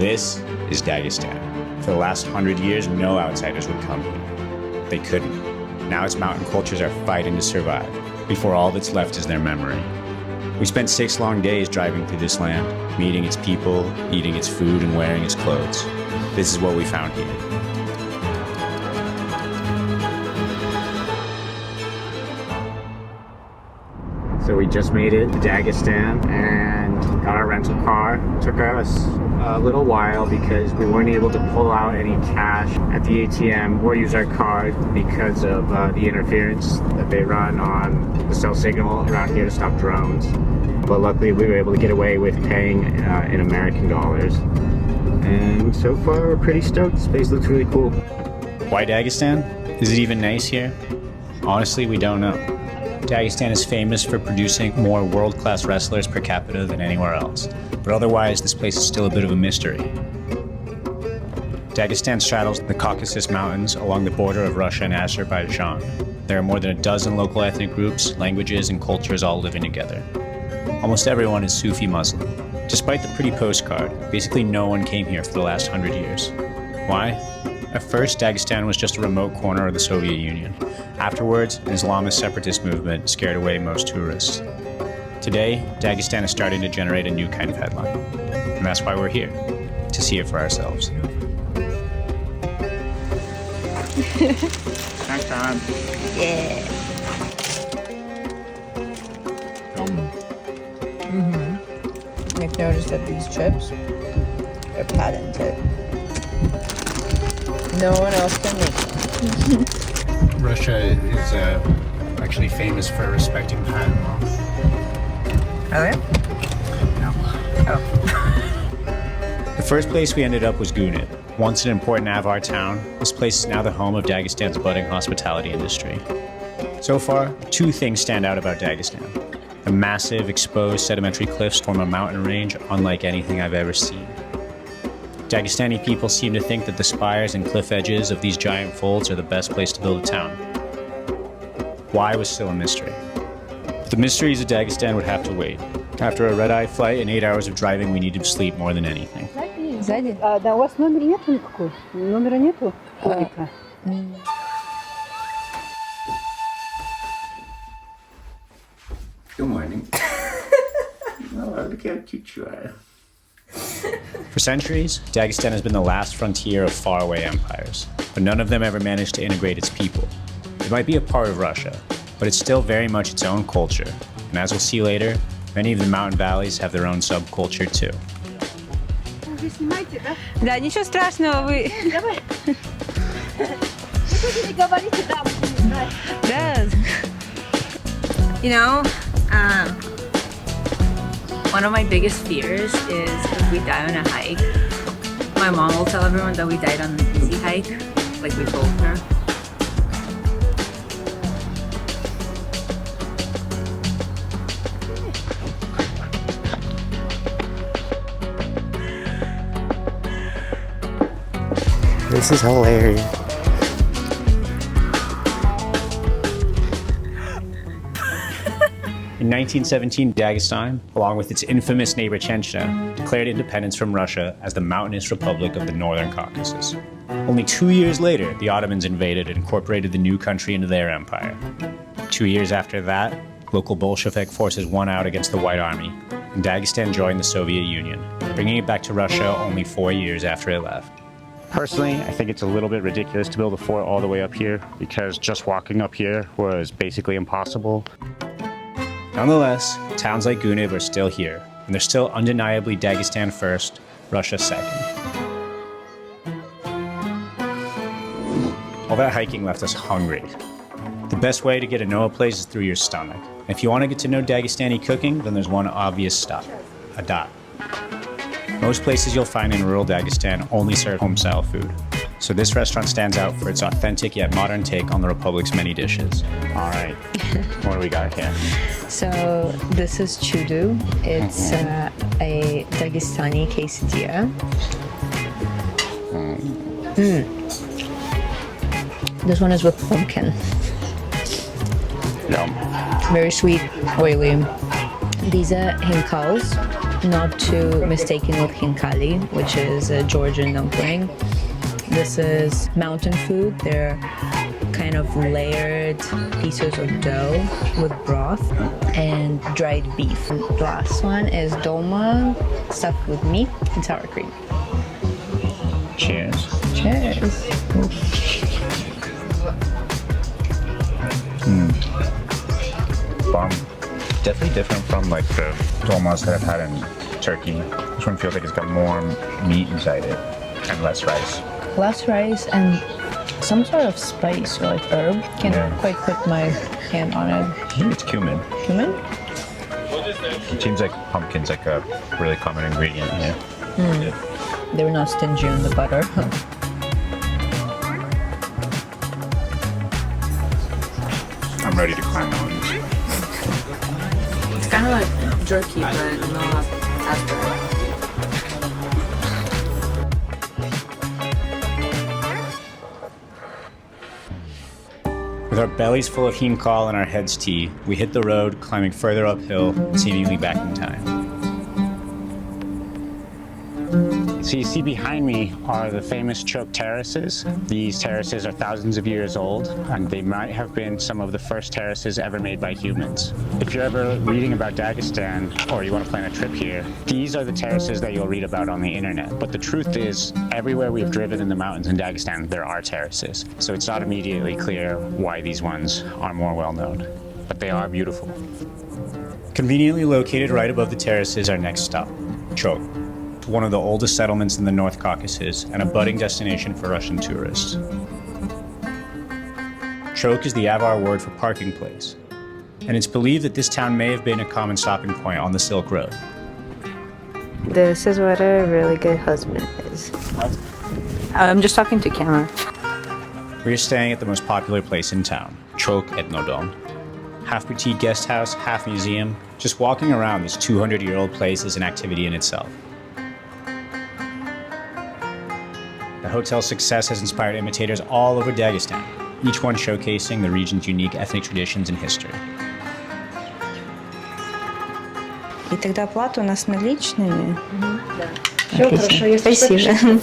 This is Dagestan. For the last 100 years, no outsiders would come here. They couldn't. Now its mountain cultures are fighting to survive, before all that's left is their memory. We spent 6 long days driving through this land, meeting its people, eating its food, and wearing its clothes. This is what we found here. So we just made it to Dagestan and got our rental car. Took us a little while because we weren't able to pull out any cash at the ATM or use our card because of the interference that they run on the cell signal around here to stop drones. But luckily we were able to get away with paying in American dollars. And so far we're pretty stoked. This place looks really cool. Why Dagestan? Is it even nice here? Honestly, we don't know. Dagestan is famous for producing more world-class wrestlers per capita than anywhere else, but otherwise this place is still a bit of a mystery. Dagestan straddles the Caucasus Mountains along the border of Russia and Azerbaijan. There are more than a dozen local ethnic groups, languages, and cultures all living together. Almost everyone is Sufi Muslim. Despite the pretty postcard, basically no one came here for the last 100 years. Why? At first, Dagestan was just a remote corner of the Soviet Union. Afterwards, an Islamist separatist movement scared away most tourists. Today, Dagestan is starting to generate a new kind of headline. And that's why we're here, to see it for ourselves. Snack time. Yeah. I've noticed that these chips are patented. No one else can make them. Russia is actually famous for respecting patent law. Oh yeah? No. Oh. The first place we ended up was Gunit. Once an important Avar town, this place is now the home of Dagestan's budding hospitality industry. So far, 2 things stand out about Dagestan. The massive, exposed sedimentary cliffs form a mountain range unlike anything I've ever seen. Dagestani people seem to think that the spires and cliff edges of these giant folds are the best place to build a town. Why was still a mystery. But the mysteries of Dagestan would have to wait. After a red-eye flight and 8 hours of driving, we needed sleep more than anything. Сзади? Да, у вас номера нету никакой? Номера нету? Good morning. Oh, look how cute you are. For centuries, Dagestan has been the last frontier of faraway empires, but none of them ever managed to integrate its people. It might be a part of Russia, but it's still very much its own culture, and as we'll see later, many of the mountain valleys have their own subculture too. Да, ничего страшного, вы... Давай. Не говорите, да, будем знать. Да. You know, one of my biggest fears is if we die on a hike. My mom will tell everyone that we died on an easy hike, like we told her. This is hilarious. In 1917, Dagestan, along with its infamous neighbor Chechnya, declared independence from Russia as the mountainous republic of the Northern Caucasus. Only 2 years later, the Ottomans invaded and incorporated the new country into their empire. 2 years after that, local Bolshevik forces won out against the White Army, and Dagestan joined the Soviet Union, bringing it back to Russia only 4 years after it left. Personally, I think it's a little bit ridiculous to build a fort all the way up here, because just walking up here was basically impossible. Nonetheless, towns like Gunit are still here, and they're still undeniably Dagestan first, Russia second. All that hiking left us hungry. The best way to get to know a place is through your stomach. And if you want to get to know Dagestani cooking, then there's one obvious stop, Adat. Most places you'll find in rural Dagestan only serve home-style food. So this restaurant stands out for its authentic yet modern take on the Republic's many dishes. All right, what do we got here? So this is chudu. It's a Dagestani quesadilla. This one is with pumpkin. Yum. Very sweet, oily. These are hinkals. not to mistaken with hinkali, which is a Georgian dumpling. This is mountain food. They're kind of layered pieces of dough with broth and dried beef. The last one is dolma, stuffed with meat and sour cream. Cheers. Cheers. Bomb. Definitely different from like the dolmas that I've had in Turkey. This one feels like it's got more meat inside it and less rice. Less rice and some sort of spice or like herb. Can't quite put my hand on it. I think it's cumin. Cumin? It seems like pumpkin's like a really common ingredient here. They were not stingy on the butter. I'm ready to climb mountains. It's kind of like jerky, but not as bad. With our bellies full of hinkal and our heads tea, we hit the road, climbing further uphill, seemingly back in time. So you see behind me are the famous Chokh terraces. These terraces are thousands of years old, and they might have been some of the first terraces ever made by humans. If you're ever reading about Dagestan, or you want to plan a trip here, these are the terraces that you'll read about on the internet. But the truth is, everywhere we've driven in the mountains in Dagestan, there are terraces. So it's not immediately clear why these ones are more well known, but they are beautiful. Conveniently located right above the terraces, our next stop, Chokh. One of the oldest settlements in the North Caucasus and a budding destination for Russian tourists. Chokh is the Avar word for parking place, and it's believed that this town may have been a common stopping point on the Silk Road. This is what a really good husband is. I'm just talking to camera. We're staying at the most popular place in town, Chokh Ethnodom. Half boutique guest house, half museum. Just walking around this 200-year-old place is an activity in itself. The hotel's success has inspired imitators all over Dagestan, each one showcasing the region's unique ethnic traditions and history. И тогда оплата у нас наличными. Всё хорошо, если Спасибо.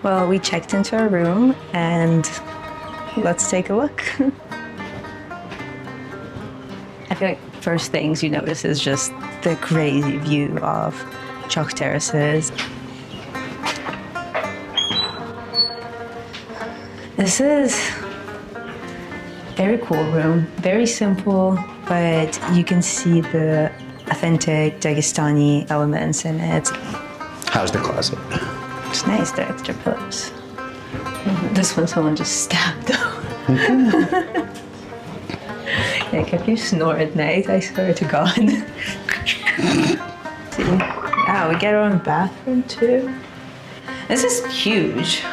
Well, we checked into our room and let's take a look. I feel like first things you notice is just the crazy view of Chokh terraces. This is a very cool room, very simple, but you can see the authentic Dagestani elements in it. How's the closet? It's nice, they're extra pillows. This one someone just stabbed though. Like if you snore at night, I swear to God. See? Yeah, we get our own bathroom too. This is huge.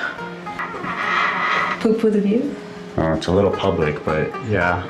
Poop with a view? Oh, it's a little public, but yeah.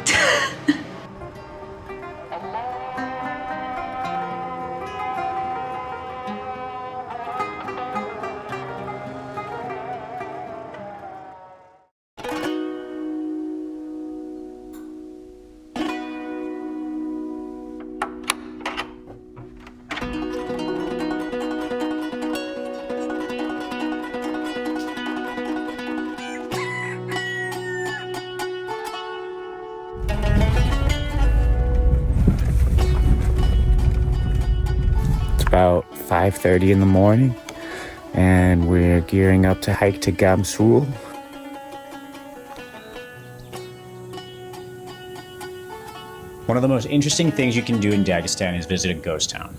About 5:30 in the morning, and we're gearing up to hike to Gamsutl. One of the most interesting things you can do in Dagestan is visit a ghost town.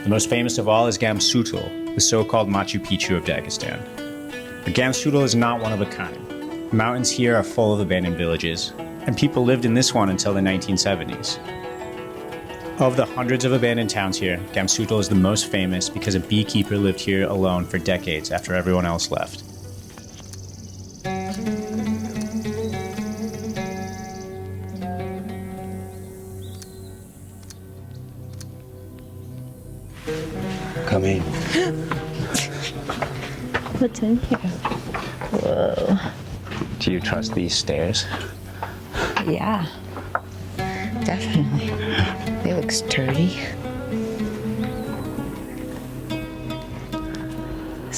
The most famous of all is Gamsutl, the so-called Machu Picchu of Dagestan. But Gamsutl is not one of a kind. The mountains here are full of abandoned villages, and people lived in this one until the 1970s. Of the hundreds of abandoned towns here, Gamsutl is the most famous because a beekeeper lived here alone for decades after everyone else left. Come in. What's in here? Whoa. Do you trust these stairs? Yeah, definitely. They look sturdy.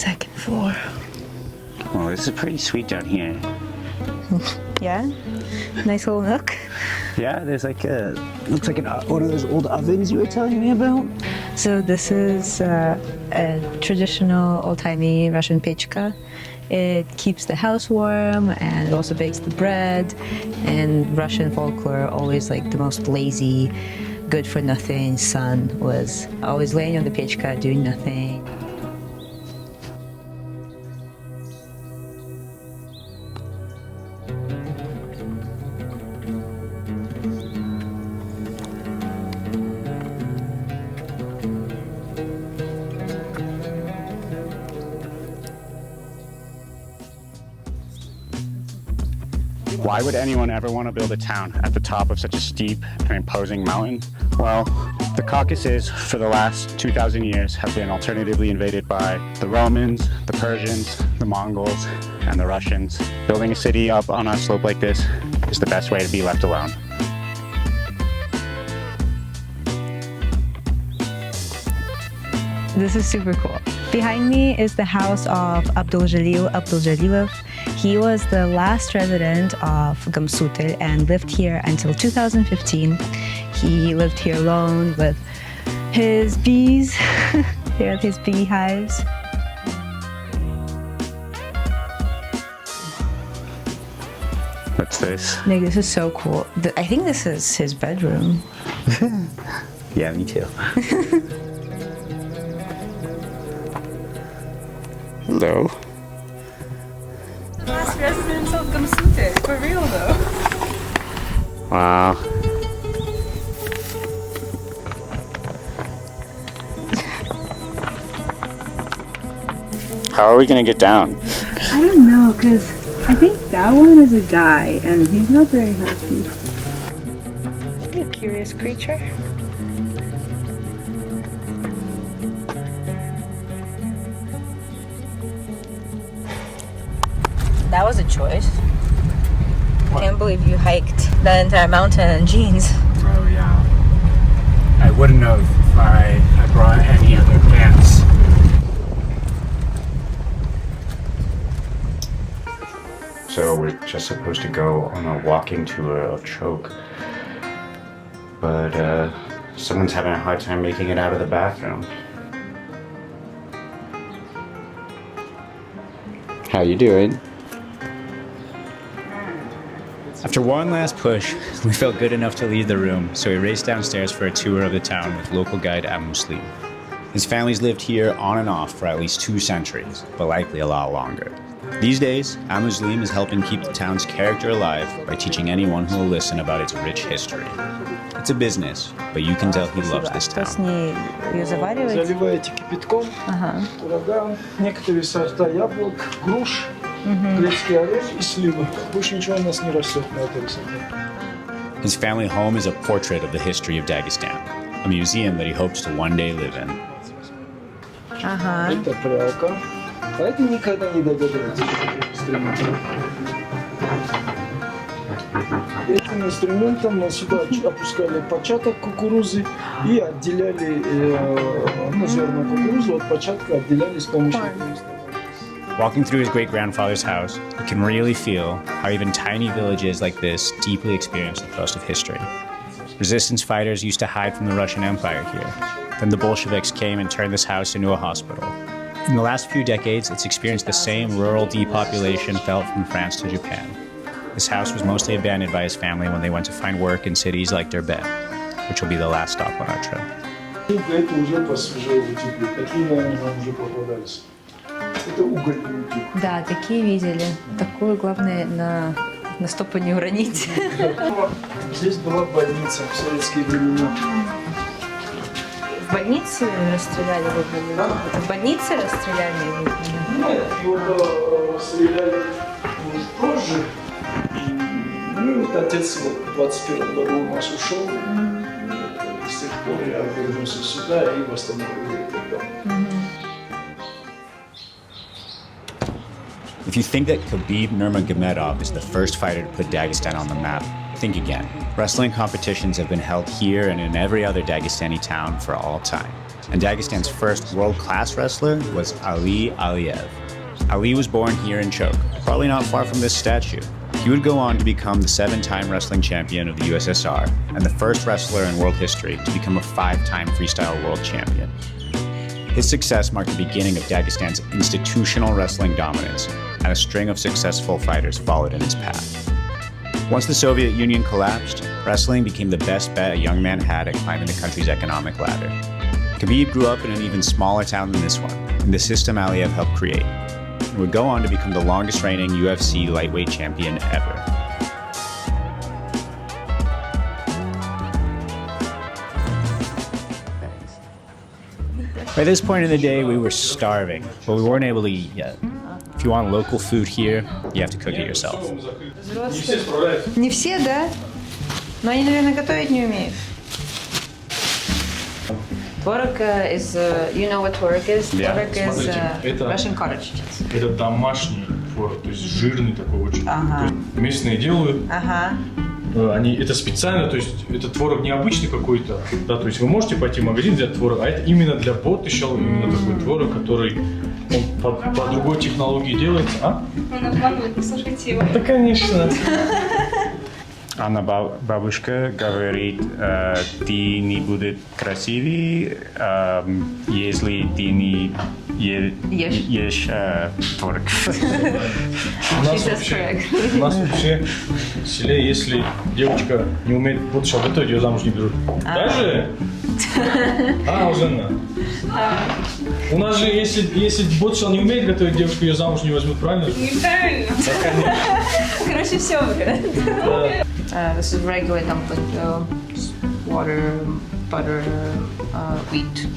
second floor. Well, this is pretty sweet down here. Yeah? Nice little nook. Yeah, there's like looks like one of those old ovens you were telling me about. So this is a traditional old-timey Russian pechka. It keeps the house warm and it also bakes the bread. And Russian folklore, always like the most lazy, good-for-nothing son was always laying on the pechka doing nothing. Why would anyone ever want to build a town at the top of such a steep and imposing mountain? Well, the Caucasus for the last 2,000 years have been alternatively invaded by the Romans, the Persians, the Mongols, and the Russians. Building a city up on a slope like this is the best way to be left alone. This is super cool. Behind me is the house of Abduljalilov. He was the last resident of Gamsutl and lived here until 2015. He lived here alone with his bees. He had his beehives. What's this? Nick, this is so cool. I think this is his bedroom. Yeah, me too. Hello. Last residents of Gamsutl, for real though. Wow. How are we gonna get down? I don't know, because I think that one is a guy and he's not very happy. You curious creature. That was a choice. I can't believe you hiked the entire mountain in jeans. Oh yeah. I wouldn't have if I brought any other pants. So we're just supposed to go on a walking tour of Chokh, but someone's having a hard time making it out of the bathroom. How you doing? After one last push, we felt good enough to leave the room, so we raced downstairs for a tour of the town with local guide Muslim. His family's lived here on and off for at least 2 centuries, but likely a lot longer. These days, Muslim is helping keep the town's character alive by teaching anyone who will listen about its rich history. It's a business, but you can tell he loves this Что с town. ней ее заваривать? Заливаете кипятком, Ага. ураган, некоторые сорта яблок, груш, грецкий орех и сливы. Больше ничего у нас не растет на этой высоте. His family home is a portrait of the history of Dagestan, a museum that he hopes to one day live in. Ага. Это прялка. А это никогда не догадаетесь, каким инструментом. Этим инструментом сюда опускали початок кукурузы и отделяли зерна кукурузы от початка отделяли с помощью этого инструмента. Walking through his great-grandfather's house, you can really feel how even tiny villages like this deeply experience the thrust of history. Resistance fighters used to hide from the Russian Empire here. Then the Bolsheviks came and turned this house into a hospital. In the last few decades, it's experienced the same rural depopulation felt from France to Japan. This house was mostly abandoned by his family when they went to find work in cities like Derbent, which will be the last stop on our trip. Это уже посвежее утеплить. Такие, наверное, нам уже попадались. Это угольный утюг. Да, такие видели. Такую, главное, на стопу не уронить. Здесь была больница в советские времена. В больнице расстреляли выгнали? В больнице расстреляли выгнали? Нет, его расстреляли позже. Ну, вот отец вот в 21 году у нас ушел. С тех пор я вернулся сюда и восстановил этот дом. If you think that Khabib Nurmagomedov is the first fighter to put Dagestan on the map, think again. Wrestling competitions have been held here and in every other Dagestani town for all time. and Dagestan's first world-class wrestler was Ali Aliyev. Ali was born here in Chokh, probably not far from this statue. He would go on to become the 7-time wrestling champion of the USSR and the first wrestler in world history to become a 5-time freestyle world champion. His success marked the beginning of Dagestan's institutional wrestling dominance, and a string of successful fighters followed in his path. Once the Soviet Union collapsed, wrestling became the best bet a young man had at climbing the country's economic ladder. Khabib grew up in an even smaller town than this one, in the system Aliyev helped create, and would go on to become the longest-reigning UFC lightweight champion ever. By this point in the day, we were starving, but we weren't able to eat yet. If you want local food here, you have to cook it yourself. Не все, да? Но они, наверное, готовить не умеют. Tворог is, you know what tворог is? Tворог is Russian cottage cheese. Это домашний творог, то есть жирный такой очень. То есть местные делают. Они это специально, то есть это творог необычный какой-то, да, то есть вы можете пойти в магазин взять творог, а это именно для bottishell, именно такой творог, который по другой технологии делается, а? Он обманывает, послушайте его. Да, конечно. Анна бабушка говорит, ты не будешь красивый, если ты не ешь творог. У нас вообще в селе, если девочка не умеет bottishell готовить, ее замуж не берут. Даже? Уже. У нас же, если bottishell не умеет готовить, девушку ее замуж не возьмут, правильно? Неправильно. Да, конечно. Короче, все вряд. This is regular dumpling dough, just water, butter, wheat.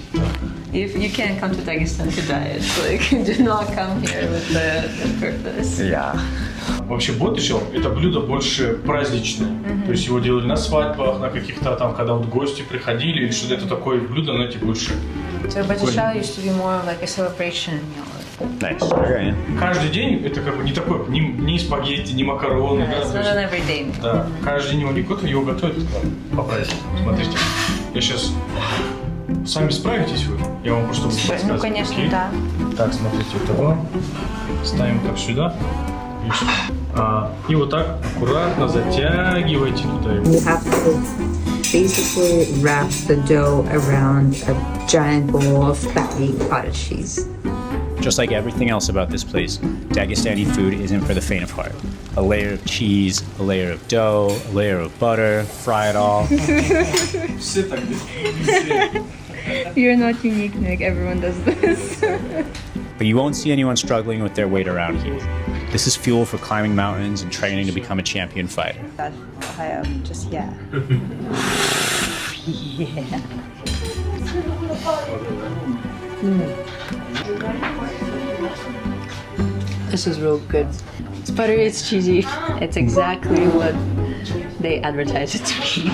If you can't come to Dagestan to diet, like do not come here with the purpose. Yeah. Вообще bottishell это блюдо больше праздничное. То есть его делали на свадьбах, на каких-то там, когда вот гости приходили, или что-то такое блюдо, знаете, больше. So bottishell used to be more like a celebration meal. Nice. Okay. Каждый день это как бы не такой, ни спагетти, ни макароны. Yeah, it's not an everyday meal. Да, каждый день его готовят по празднику. Смотрите, я сейчас... Сами справитесь вы? Я вам просто буду подсказывать. Ну, конечно, окей? да. Так, смотрите, это вам. Ставим так сюда. И вот так аккуратно затягивайте туда его. You have to basically wrap the dough around a giant bowl of fatty cottage cheese. Just like everything else about this place, Dagestani food isn't for the faint of heart. A layer of cheese, a layer of dough, a layer of butter, fry it all. Все так делают. You're not unique, Nick. Everyone does this. But you won't see anyone struggling with their weight around here. This is fuel for climbing mountains and training to become a champion fighter. Just yeah. Yeah. This is real good. It's buttery, it's cheesy. It's exactly what they advertise it to be.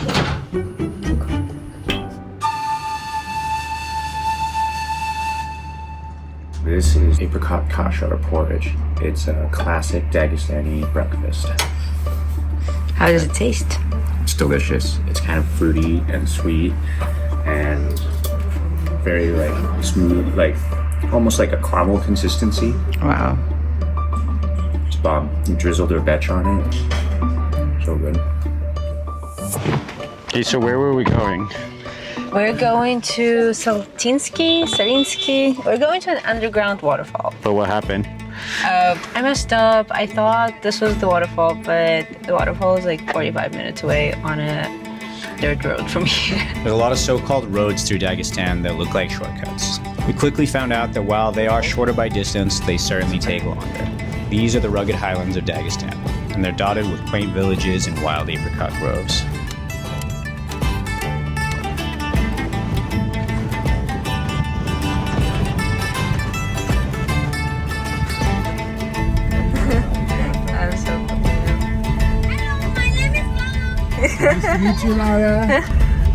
This is apricot kasha or porridge. It's a classic Dagestani breakfast. How does it taste? It's delicious. It's kind of fruity and sweet and very like smooth, like almost like a caramel consistency. Wow. It's bomb. You drizzled their vetch on it. So good. Okay, so where were we going? We're going to Salinsky. We're going to an underground waterfall. But what happened? I messed up. I thought this was the waterfall, but the waterfall is like 45 minutes away on a dirt road from here. There's a lot of so-called roads through Dagestan that look like shortcuts. We quickly found out that while they are shorter by distance, they certainly take longer. These are the rugged highlands of Dagestan, and they're dotted with quaint villages and wild apricot groves. Nice to meet you, Laura.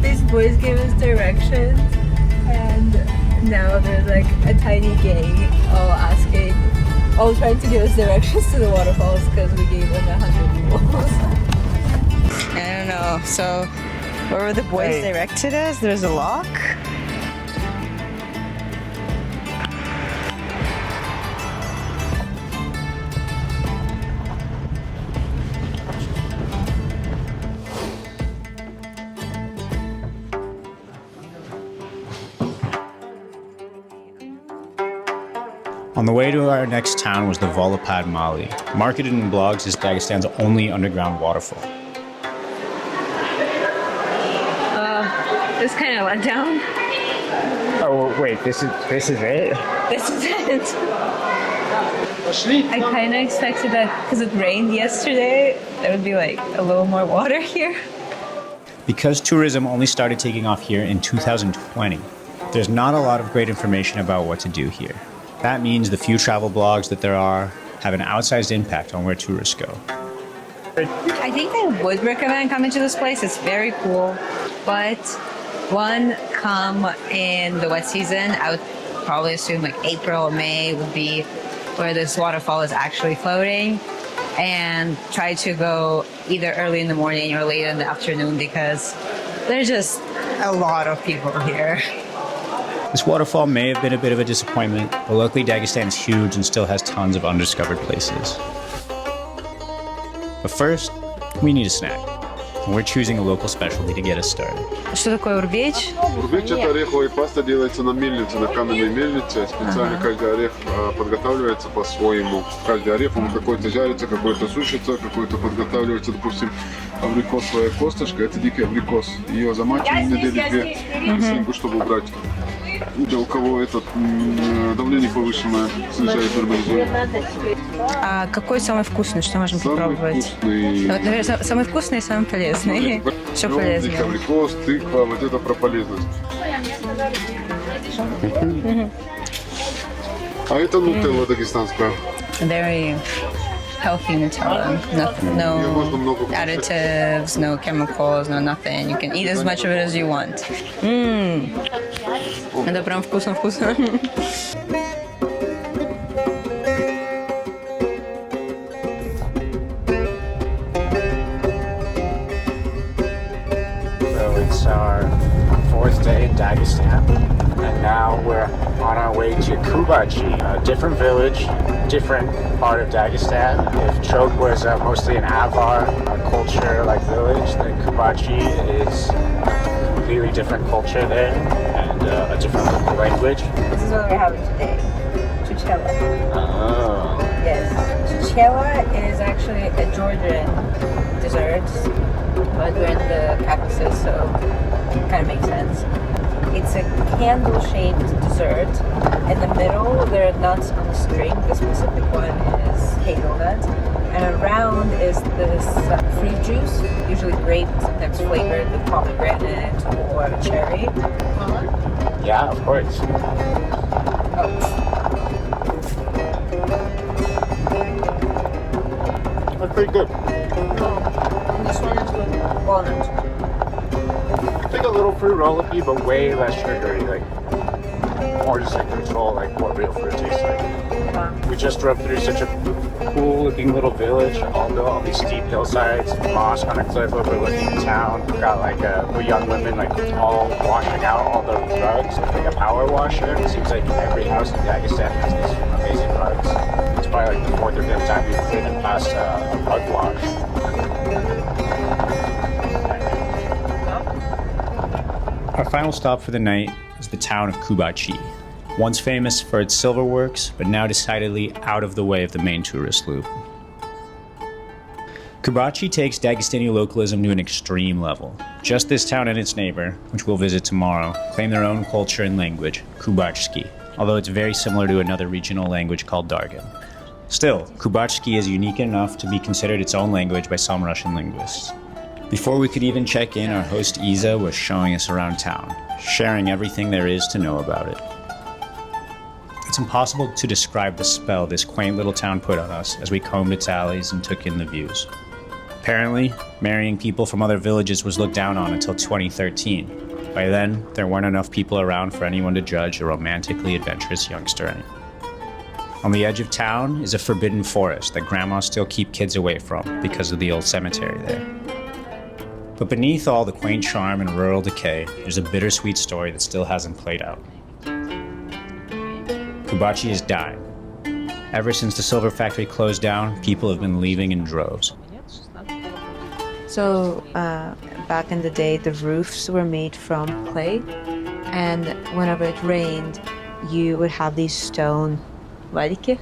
These boys gave us directions, and now there's like a tiny gang all trying to give us directions to the waterfalls because we gave them 100 rules. I don't know. So, where were the boys directed us? There's a lock. On the way to our next town was the Volapad Mali, marketed in blogs as Dagestan's only underground waterfall. This kind of let down. Oh wait, this is it? This is it. I kind of expected that because it rained yesterday, there would be like a little more water here. Because tourism only started taking off here in 2020, there's not a lot of great information about what to do here. That means the few travel blogs that there are have an outsized impact on where tourists go. I think I would recommend coming to this place. It's very cool, but one, come in the wet season. I would probably assume like April or May would be where this waterfall is actually floating, and try to go either early in the morning or late in the afternoon because there's just a lot of people here. This waterfall may have been a bit of a disappointment, but luckily Dagestan is huge and still has tons of undiscovered places. But first, we need a snack. And we're choosing a local specialty to get us started. Что такое урбеч? Урбеч – это ореховая паста, делается на мельнице, на каменной мельнице. Специально каждый орех подготавливается по-своему. Каждый орех, он какой-то жарится, какой-то сушится, какой-то подготавливается. Допустим, абрикосовая косточка – это дикий абрикос. Ее замачиваем недели 2, чтобы убрать. Для у кого давление повышенное, снижает, нормализует. А какой самый вкусный, что можем попробовать? Вкусный. Вот, наверное, самый вкусный и самый полезный. Все полезно. Абрикос, тыква, вот это про полезность. А это нутелла дагестанская. Very healthy Nutella. No additives, no chemicals, no nothing. You can eat as much of it as you want. Это прям вкусно-вкусно. So it's our 4th day in Dagestan, and now we're on our way to Kubachi, a different village, different part of Dagestan. If Chokh was mostly an Avar culture-like village, then Kubachi is a completely different culture there and a different local language. This is what we're having today. Chuchela. Oh. Yes. Chuchela is actually a Georgian dessert, but we're in the Caucasus, so it kind of makes sense. It's a candle-shaped dessert. In the middle, there are nuts on a string. The specific one is hazelnut. And around is this fruit juice, usually grape, sometimes flavored with pomegranate or cherry. Yeah, of course. That's pretty good. This one is with walnut. It's like a little fruit roll-up-y, but way less sugary, like more just like control, like what real fruit tastes like. We just drove through such a cool-looking little village, all built on these steep hillsides, mosque on a cliff overlooking the town. We've got like young women like all washing out all the rugs, like a power washer. It seems like every house in Dagestan has these amazing rugs. It's probably like the 4th or 5th time we've driven past a rug wash. Our final stop for the night is the town of Kubachi, once famous for its silver works, but now decidedly out of the way of the main tourist loop. Kubachi takes Dagestani localism to an extreme level. Just this town and its neighbor, which we'll visit tomorrow, claim their own culture and language, Kubachski, although it's very similar to another regional language called Dargan. Still, Kubachski is unique enough to be considered its own language by some Russian linguists. Before we could even check in, our host Isa was showing us around town, sharing everything there is to know about it. It's impossible to describe the spell this quaint little town put on us as we combed its alleys and took in the views. Apparently, marrying people from other villages was looked down on until 2013. By then, there weren't enough people around for anyone to judge a romantically adventurous youngster. On the edge of town is a forbidden forest that grandmas still keep kids away from because of the old cemetery there. But beneath all the quaint charm and rural decay, there's a bittersweet story that still hasn't played out. Kubachi is dying. Ever since the silver factory closed down, people have been leaving in droves. So back in the day, the roofs were made from clay, and whenever it rained, you would have these stone valiki,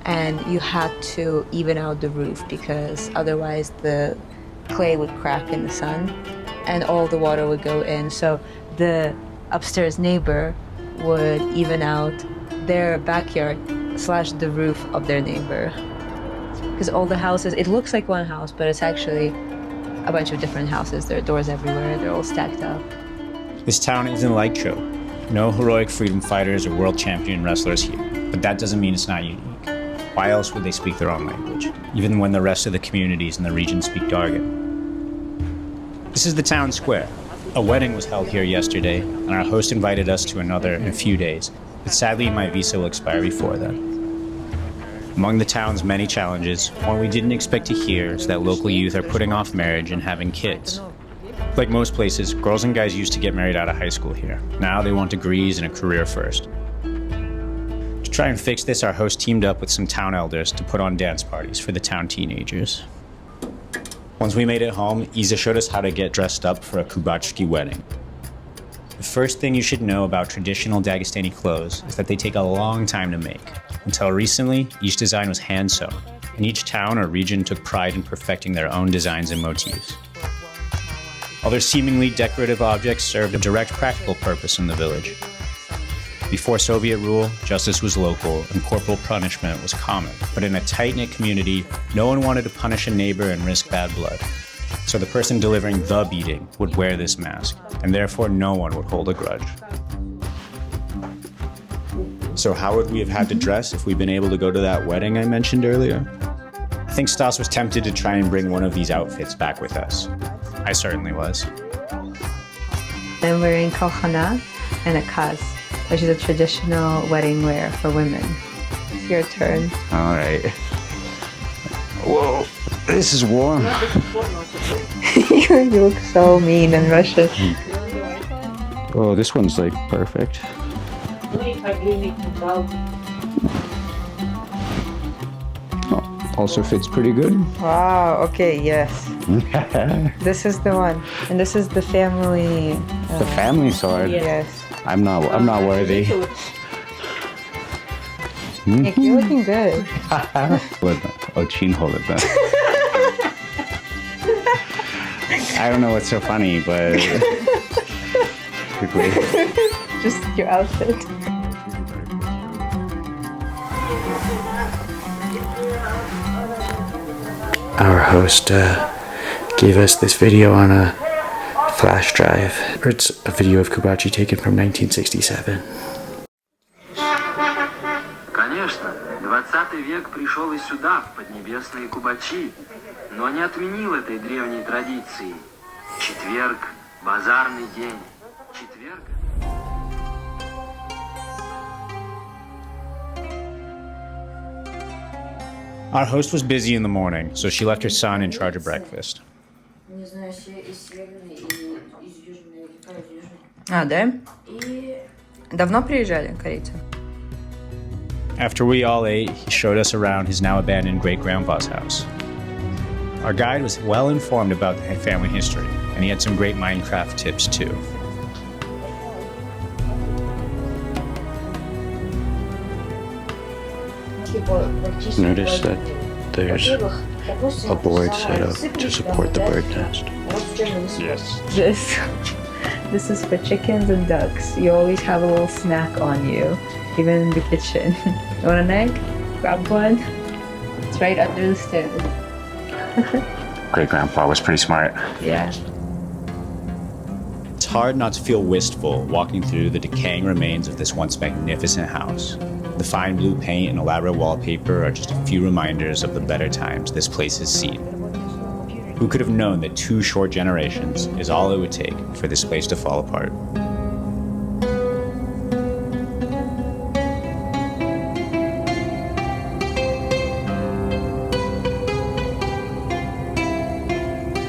and you had to even out the roof because otherwise the clay would crack in the sun and all the water would go in. So the upstairs neighbor would even out their backyard / the roof of their neighbor. Because all the houses, it looks like one house, but it's actually a bunch of different houses. There are doors everywhere, they're all stacked up. This town isn't like Chokh. No heroic freedom fighters or world champion wrestlers here, but that doesn't mean it's not unique. Why else would they speak their own language, even when the rest of the communities in the region speak Dargan? This is the town square. A wedding was held here yesterday, and our host invited us to another in a few days, but sadly my visa will expire before then. Among the town's many challenges, one we didn't expect to hear is that local youth are putting off marriage and having kids. Like most places, girls and guys used to get married out of high school here. Now they want degrees and a career first. To try and fix this, our host teamed up with some town elders to put on dance parties for the town teenagers. Once we made it home, Isa showed us how to get dressed up for a Kubachki wedding. The first thing you should know about traditional Dagestani clothes is that they take a long time to make. Until recently, each design was hand-sewn, and each town or region took pride in perfecting their own designs and motifs. Other seemingly decorative objects served a direct practical purpose in the village. Before Soviet rule, justice was local and corporal punishment was common. But in a tight-knit community, no one wanted to punish a neighbor and risk bad blood. So the person delivering the beating would wear this mask, and therefore no one would hold a grudge. So how would we have had to dress if we'd been able to go to that wedding I mentioned earlier? I think Stas was tempted to try and bring one of these outfits back with us. I certainly was. I'm wearing kalkhana and a kaz, which is a traditional wedding wear for women. It's your turn. All right. Whoa, this is warm. You look so mean and Russian. Oh, this one's like perfect. Oh, also fits pretty good. Wow, okay, yes. This is the one. And this is the family... The family sword? Yes. I'm not worthy. Nick, you're looking good. Очень холодно. I don't know what's so funny, but... Just your outfit. Our host gave us this video on a flash drive. It's a video of Kubachi taken from 1967. Конечно, 20 век пришел и сюда, в поднебесные Кубачи, но не отменил этой древней традиции. Четверг, базарный день. Четверг... Our host was busy in the morning, so she left her son in charge of breakfast. А, да? Давно приезжали корейцы? After we all ate, he showed us around his now abandoned great-grandpa's house. Our guide was well informed about the family history, and he had some great Minecraft tips too. Notice that there's a board set up to support the bird nest. Yes. This is for chickens and ducks. You always have a little snack on you, even in the kitchen. You want an egg? Grab one. It's right under the stairs. Great-grandpa was pretty smart. Yeah. It's hard not to feel wistful walking through the decaying remains of this once magnificent house. The fine blue paint and elaborate wallpaper are just a few reminders of the better times this place has seen. Who could have known that 2 short generations is all it would take for this place to fall apart?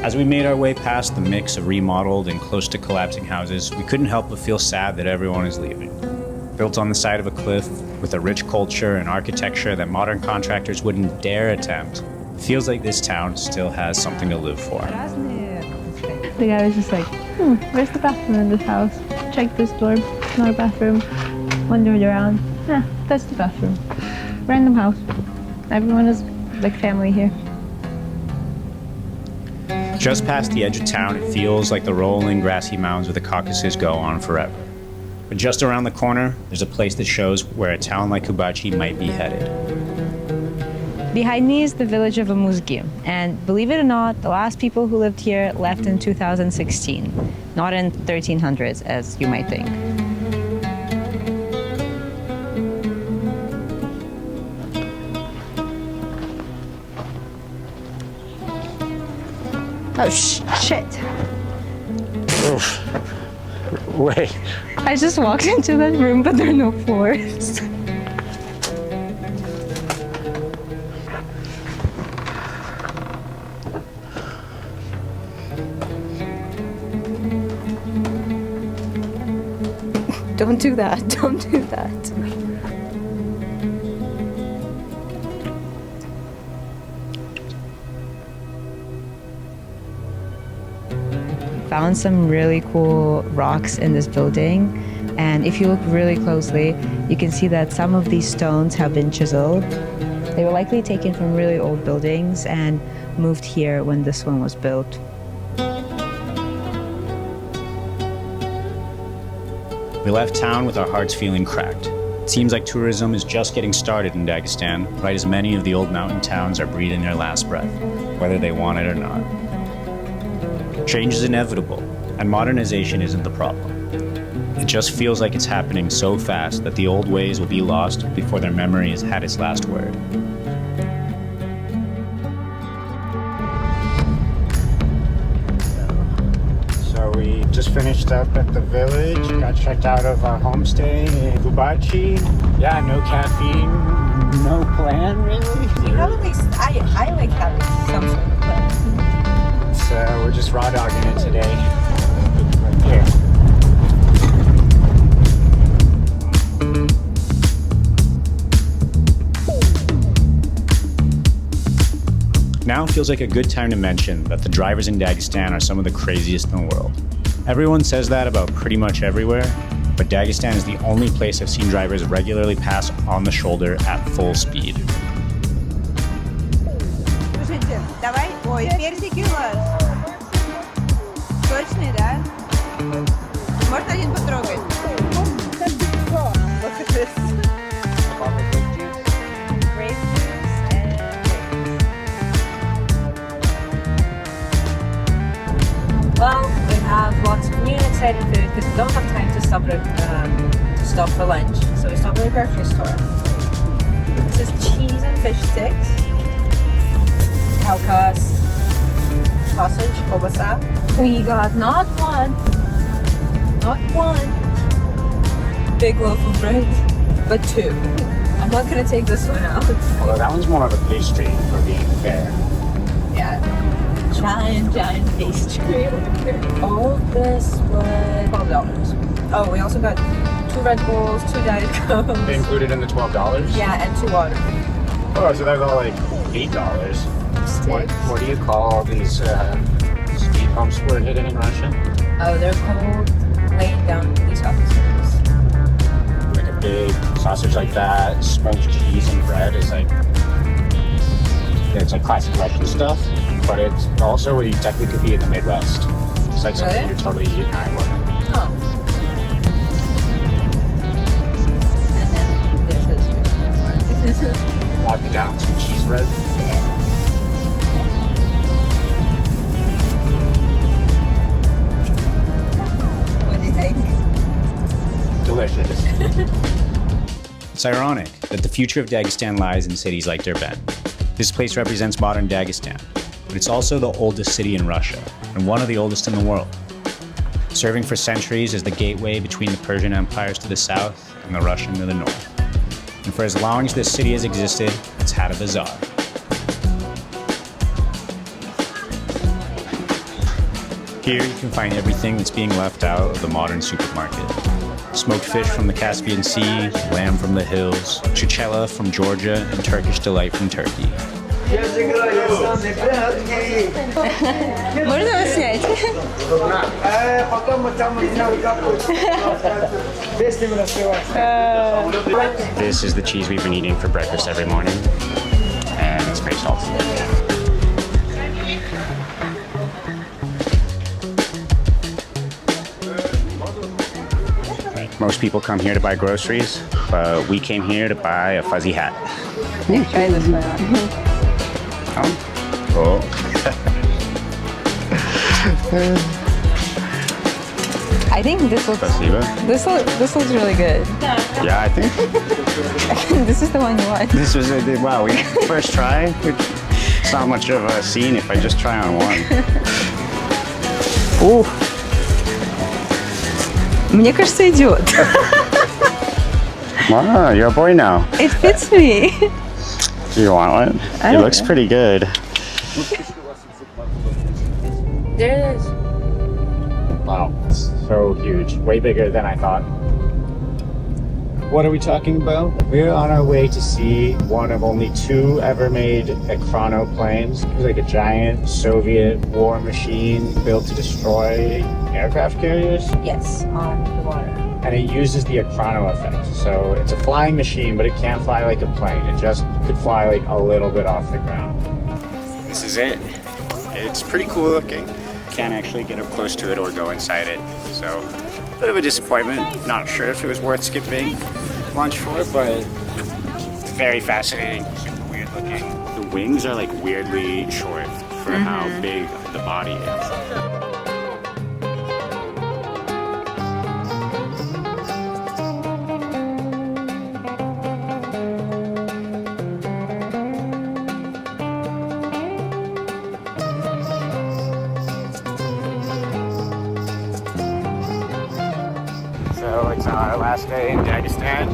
As we made our way past the mix of remodeled and close to collapsing houses, we couldn't help but feel sad that everyone is leaving. Built on the side of a cliff, with a rich culture and architecture that modern contractors wouldn't dare attempt, it feels like this town still has something to live for. The guy was just like, where's the bathroom in this house? Check this door, not a bathroom. Wandered around, that's the bathroom. random house. Everyone is like family here. Just past the edge of town, it feels like the rolling grassy mountains of the Caucasus go on forever. But just around the corner, there's a place that shows where a town like Kubachi might be headed. Behind me is the village of Amuzgi, and believe it or not, the last people who lived here left in 2016, not in 1300s as you might think. Oh shit. Oof. Wait. I just walked into that room, but there are no floors. Don't do that, don't do that. Found some really cool rocks in this building, and if you look really closely, you can see that some of these stones have been chiseled. They were likely taken from really old buildings and moved here when this one was built. We left town with our hearts feeling cracked. It seems like tourism is just getting started in Dagestan, right as many of the old mountain towns are breathing their last breath, whether they want it or not. Change is inevitable, and modernization isn't the problem. It just feels like it's happening so fast that the old ways will be lost before their memory has had its last word. So we just finished up at the village, got checked out of our homestay in Kubachi. Yeah, no caffeine, no plan really. I like having some sort of plan. So we're just raw dogging it today. Here. Now feels like a good time to mention that the drivers in Dagestan are some of the craziest in the world. Everyone says that about pretty much everywhere, but Dagestan is the only place I've seen drivers regularly pass on the shoulder at full speed. Давай, ой, персики у вас. Сочные, да? Можно один потрогать? Look at this. Grape juice and Well, we have lots of new and exciting food because we don't have time to stop for lunch. So we stopped at the grocery store. This is cheese and fish sticks. Caucasus sausage, Bazaar. We got not one big loaf of bread, but two. I'm not gonna take this one out. Although that one's more of a pastry, for being fair. Yeah, giant pastry. All this was $12. Oh, we also got 2 Red Bulls, 2 Diet Cokes. They included in the $12? Yeah, and 2 water. Oh, so that's all like $8. What do you call all these speed bumps we're hitting in Russia? Oh, they're called laying down these sausages. Like a big sausage like that, smoked cheese and bread is like, it's like classic Russian stuff, but it's also where you technically could be in the Midwest. It's like something you're totally eating in Iowa. Oh. And then this is Walk me down some cheese bread. Delicious. It's ironic that the future of Dagestan lies in cities like Derbent. This place represents modern Dagestan, but it's also the oldest city in Russia, and one of the oldest in the world, serving for centuries as the gateway between the Persian empires to the south and the Russian to the north. And for as long as this city has existed, it's had a bazaar. Here you can find everything that's being left out of the modern supermarket. Smoked fish from the Caspian Sea, lamb from the hills, chichela from Georgia, and Turkish delight from Turkey. Можно вас снять? This is the cheese we've been eating for breakfast every morning, and it's very salty. Most people come here to buy groceries, but we came here to buy a fuzzy hat. Try this one. Oh. I think this looks Спасибо. this looks really good. Yeah, I think This is the one you want. this was wow. We first try. It's not much of a scene if I just try on one. Ooh. Мне кажется, идет. Wow, you're a boy now. It fits me. Do you want one? It looks pretty good. There it is. Wow, it's so huge. Way bigger than I thought. What are we talking about? We're on our way to see one of only 2 ever made chronoplanes. It was like a giant Soviet war machine built to destroy aircraft carriers. Yes, on the water. And it uses the chrono effect. So it's a flying machine, but it can't fly like a plane. It just could fly like a little bit off the ground. This is it. It's pretty cool looking. Can't actually get up close to it or go inside it. So, a bit of a disappointment. Not sure if it was worth skipping lunch for, but it's very fascinating. Super weird looking. The wings are like weirdly short for how big the body is. So it's our last day in Dagestan,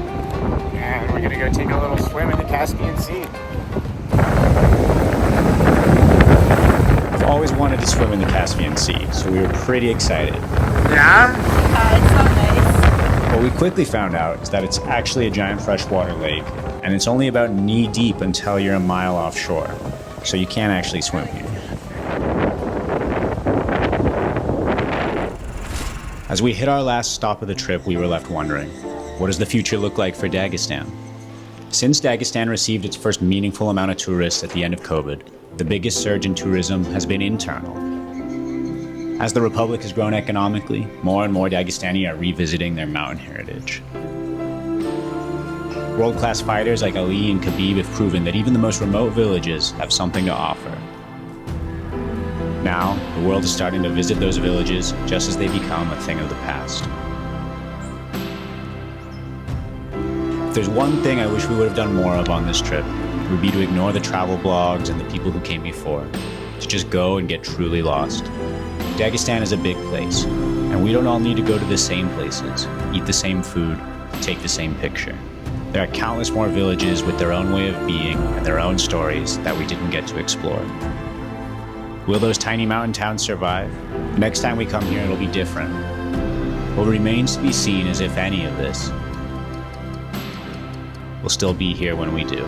and we're gonna go take a little swim in the Caspian Sea. I've always wanted to swim in the Caspian Sea, so we were pretty excited. Yeah? It's so nice. What we quickly found out is that it's actually a giant freshwater lake, and it's only about knee deep until you're a mile offshore, so you can't actually swim here. As we hit our last stop of the trip, we were left wondering, what does the future look like for Dagestan? Since Dagestan received its first meaningful amount of tourists at the end of COVID, the biggest surge in tourism has been internal. As the Republic has grown economically, more and more Dagestani are revisiting their mountain heritage. World-class fighters like Ali and Khabib have proven that even the most remote villages have something to offer. Now, the world is starting to visit those villages just as they become a thing of the past. If there's one thing I wish we would have done more of on this trip, it would be to ignore the travel blogs and the people who came before, to just go and get truly lost. Dagestan is a big place, and we don't all need to go to the same places, eat the same food, take the same picture. There are countless more villages with their own way of being and their own stories that we didn't get to explore. Will those tiny mountain towns survive? Next time we come here, it'll be different. What remains to be seen is if any of this will still be here when we do.